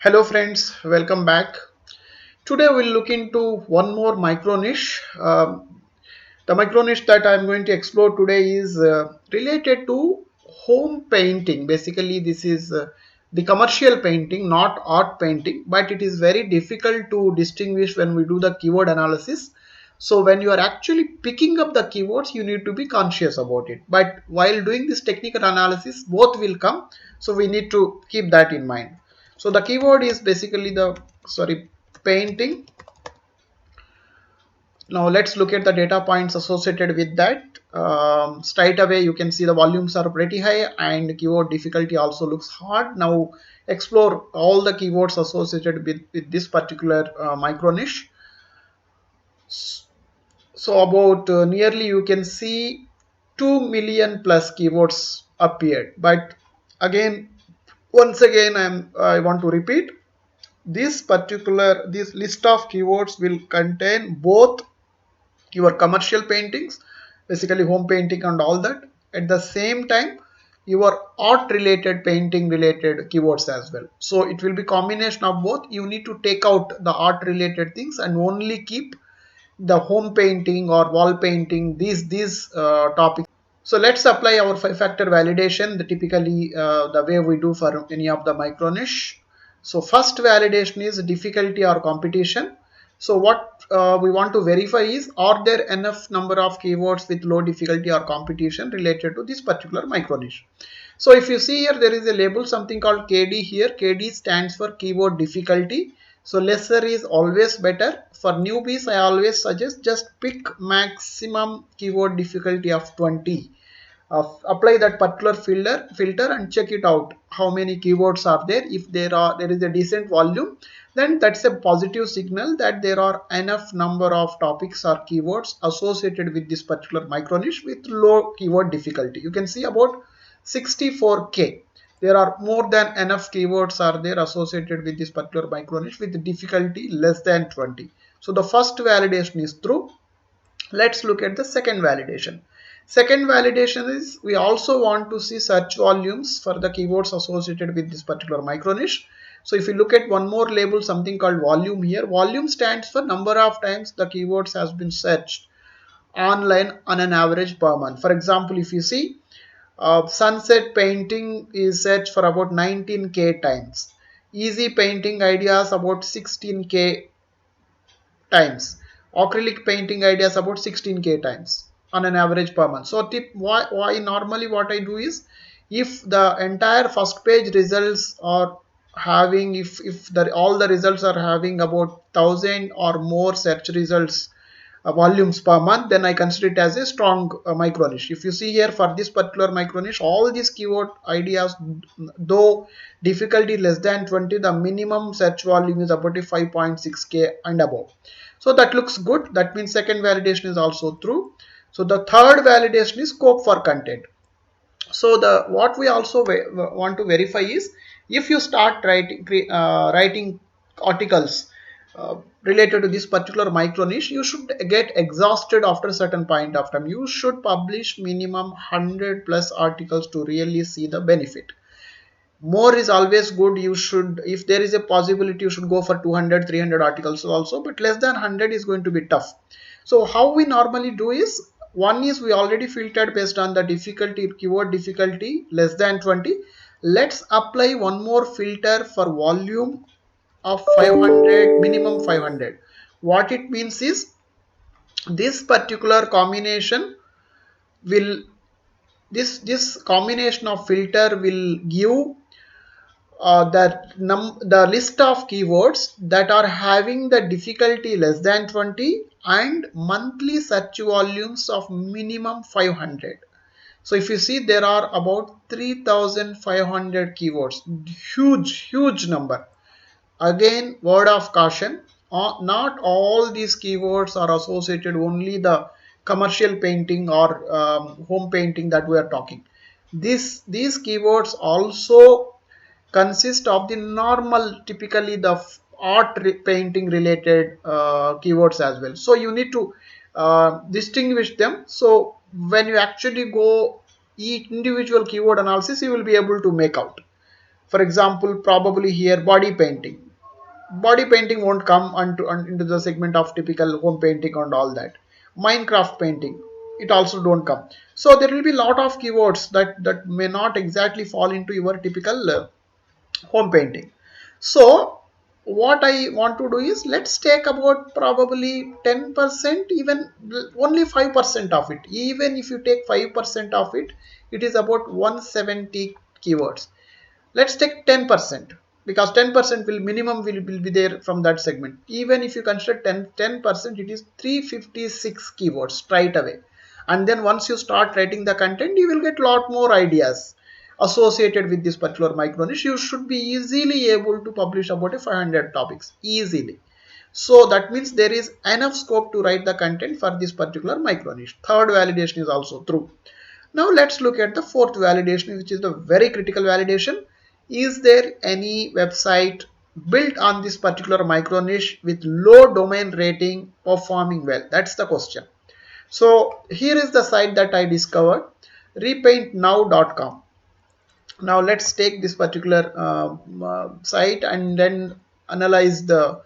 Hello friends, welcome back. Today we'll look into one more micro niche. The micro niche that I'm going to explore today is related to home painting. Basically, this is the commercial painting, not art painting, but it is very difficult to distinguish when we do the keyword analysis. So when you are actually picking up the keywords, you need to be conscious about it. But while doing this technical analysis, both will come. So we need to keep that in mind. So the keyword is basically painting. Now let's look at the data points associated with that. Straight away you can see the volumes are pretty high and keyword difficulty also looks hard. Now explore all the keywords associated with this particular micro niche. So about nearly you can see 2 million plus keywords appeared. But again, once again I want to repeat, this list of keywords will contain both your commercial paintings, basically home painting and all that, at the same time your art related painting related keywords as well. So it will be combination of both. You need to take out the art related things and only keep the home painting or wall painting, these topics. So let's apply our 5-factor validation, typically the way we do for any of the micro niche. So first validation is difficulty or competition. So what we want to verify is, are there enough number of keywords with low difficulty or competition related to this particular micro niche. So if you see here, there is a label, something called KD here. KD stands for keyword difficulty. So lesser is always better. For newbies, I always suggest just pick maximum keyword difficulty of 20. Apply that particular filter and check it out how many keywords are there. If there is a decent volume, then that's a positive signal that there are enough number of topics or keywords associated with this particular micro niche with low keyword difficulty. You can see about 64k. There are more than enough keywords are there associated with this particular micro niche with difficulty less than 20. So the first validation is true. Let's look at the second validation. Second validation is, we also want to see search volumes for the keywords associated with this particular micro niche. So if you look at one more label, something called volume here. Volume stands for number of times the keywords has been searched online on an average per month. For example, if you see sunset painting is searched for about 19k times. Easy painting ideas about 16k times. Acrylic painting ideas about 16k times on an average per month. So why normally what I do is, if the entire first page results are having, if all the results are having about 1000 or more search results volumes per month, then I consider it as a strong micro niche. If you see here, for this particular micro niche, all these keyword ideas, though difficulty less than 20, the minimum search volume is about 5.6k and above. So that looks good. That means second validation is also true. So the third validation is scope for content. So what we also want to verify is, if you start writing articles related to this particular micro niche, you should get exhausted after a certain point of time. You should publish minimum 100 plus articles to really see the benefit. More is always good. You should, if there is a possibility, you should go for 200 300 articles also, but less than 100 is going to be tough. So how we normally do is, one is we already filtered based on the difficulty, keyword difficulty less than 20. Let's apply one more filter for volume of 500, minimum 500. What it means is, this particular combination will, this combination of filter will give the list of keywords that are having the difficulty less than 20 and monthly search volumes of minimum 500. So if you see, there are about 3500 keywords. Huge number. Again, word of caution, not all these keywords are associated only the commercial painting or home painting that we are talking. These keywords also consist of the normal, typically the art painting related keywords as well. So you need to distinguish them. So when you actually go each individual keyword analysis, you will be able to make out. For example, probably here body painting. Body painting won't come into the segment of typical home painting and all that. Minecraft painting, it also don't come. So there will be a lot of keywords that may not exactly fall into your typical home painting. So what I want to do is, let's take about probably 10%, even only 5% of it. Even if you take 5% of it, it is about 170 keywords. Let's take 10%, because 10% will minimum will be there from that segment. Even if you consider 10%, it is 356 keywords straight away. And then once you start writing the content, you will get lot more ideas associated with this particular micro niche. You should be easily able to publish about 500 topics easily. So that means there is enough scope to write the content for this particular micro niche. Third validation is also true. Now let's look at the fourth validation, which is the very critical validation. Is there any website built on this particular micro niche with low domain rating performing well? That's the question. So here is the site that I discovered, repaintnow.com. Now let's take this particular site and then analyze the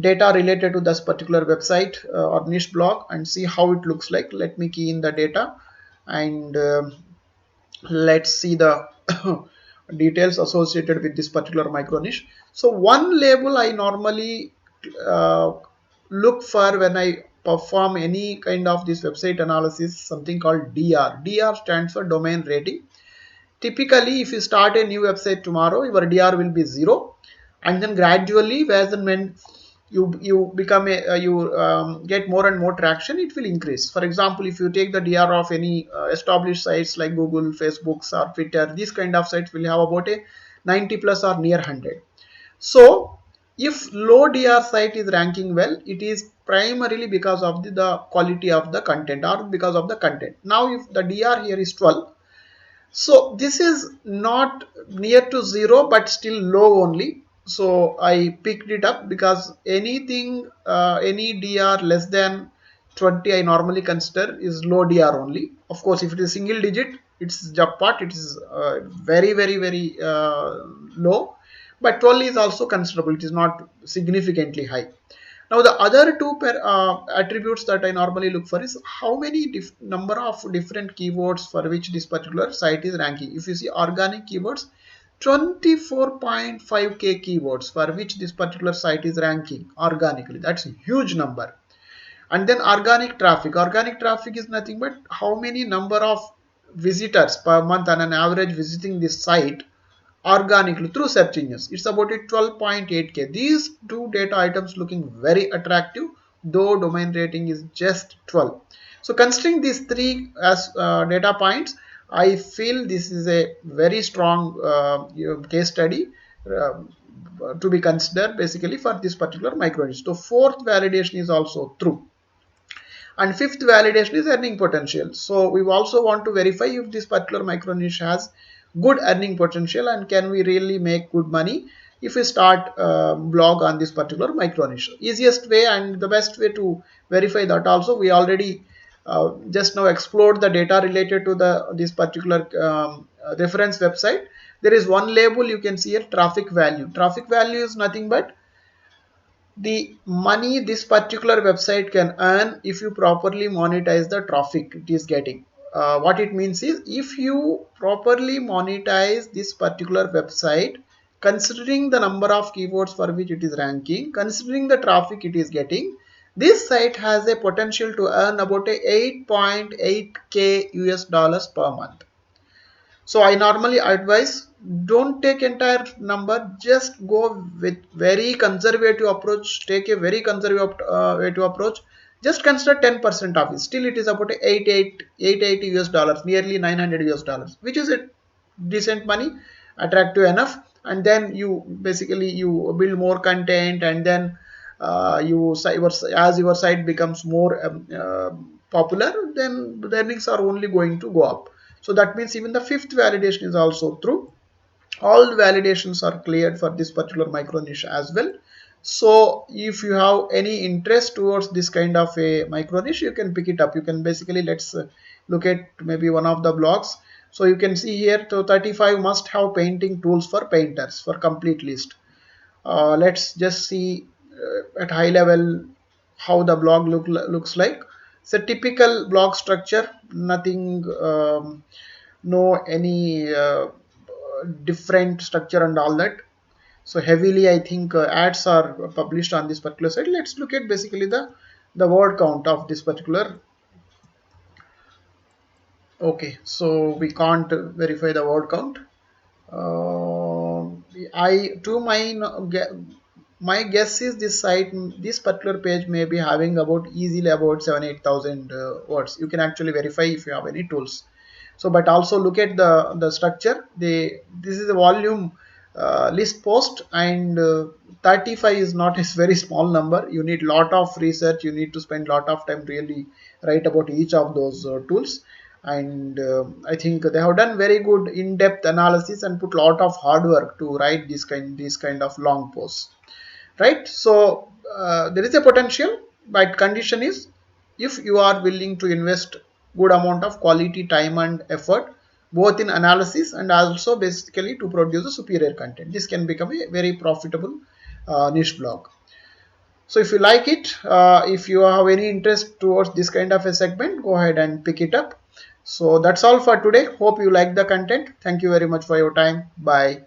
data related to this particular website or niche blog and see how it looks like. Let me key in the data and let's see the details associated with this particular micro niche. So one label I normally uh, look for when I perform any kind of this website analysis, something called DR. DR stands for domain rating. Typically, if you start a new website tomorrow, your DR will be 0, and then gradually, as and when you become get more and more traction, it will increase. For example, if you take the DR of any established sites like Google, Facebook, or Twitter, these kind of sites will have about a 90 plus or near 100. So if low DR site is ranking well, it is primarily because of the quality of the content or because of the content. Now if the DR here is 12, so this is not near to 0 but still low only. So I picked it up because anything any DR less than 20 I normally consider is low DR only. Of course, if it is single digit, it's jackpot, it is very low, but 12 is also considerable, it is not significantly high. Now the other two attributes that I normally look for is how many number of different keywords for which this particular site is ranking. If you see organic keywords, 24.5k keywords for which this particular site is ranking organically. That's a huge number. And then organic traffic. Organic traffic is nothing but how many number of visitors per month on an average visiting this site organically through search engines. It's about a 12.8k. These two data items looking very attractive, though domain rating is just 12. So considering these three as data points, I feel this is a very strong case study to be considered basically for this particular micro niche. So fourth validation is also true. And fifth validation is earning potential. So we also want to verify if this particular micro niche has good earning potential and can we really make good money if we start blog on this particular micro niche. Easiest way and the best way to verify that also, we already just now explored the data related to this particular reference website. There is one label you can see here, traffic value. Traffic value is nothing but the money this particular website can earn if you properly monetize the traffic it is getting. What it means is, if you properly monetize this particular website, considering the number of keywords for which it is ranking, considering the traffic it is getting, this site has a potential to earn about a 8.8k US dollars per month. So I normally advise, don't take entire number, just go with very conservative approach, take a very conservative way to approach. Just consider 10% of it. Still it is about 880 US dollars, nearly 900 US dollars, which is a decent money, attractive enough. And then you basically you build more content, and then as your site becomes more popular, then the earnings are only going to go up. So that means even the fifth validation is also true. All validations are cleared for this particular micro niche as well. So if you have any interest towards this kind of a micro niche, you can pick it up. You can basically, let's look at maybe one of the blogs. So you can see here, so 35 must have painting tools for painters for complete list. Let's just see at high level how the blog looks like. It's a typical blog structure, nothing, no any different structure and all that. So heavily, I think ads are published on this particular site. Let's look at basically the word count of this particular. Okay, so we can't verify the word count. I to my guess is this site, this particular page may be having about easily about 7-8,000 words. You can actually verify if you have any tools. So but also look at the structure. This is a volume list post, and 35 is not a very small number. You need lot of research, you need to spend lot of time really write about each of those tools. And I think they have done very good in-depth analysis and put lot of hard work to write this kind of long posts, right? So there is a potential, but condition is if you are willing to invest good amount of quality time and effort both in analysis and also basically to produce a superior content. This can become a very profitable niche blog. So if you like it, if you have any interest towards this kind of a segment, go ahead and pick it up. So that's all for today. Hope you like the content. Thank you very much for your time. Bye.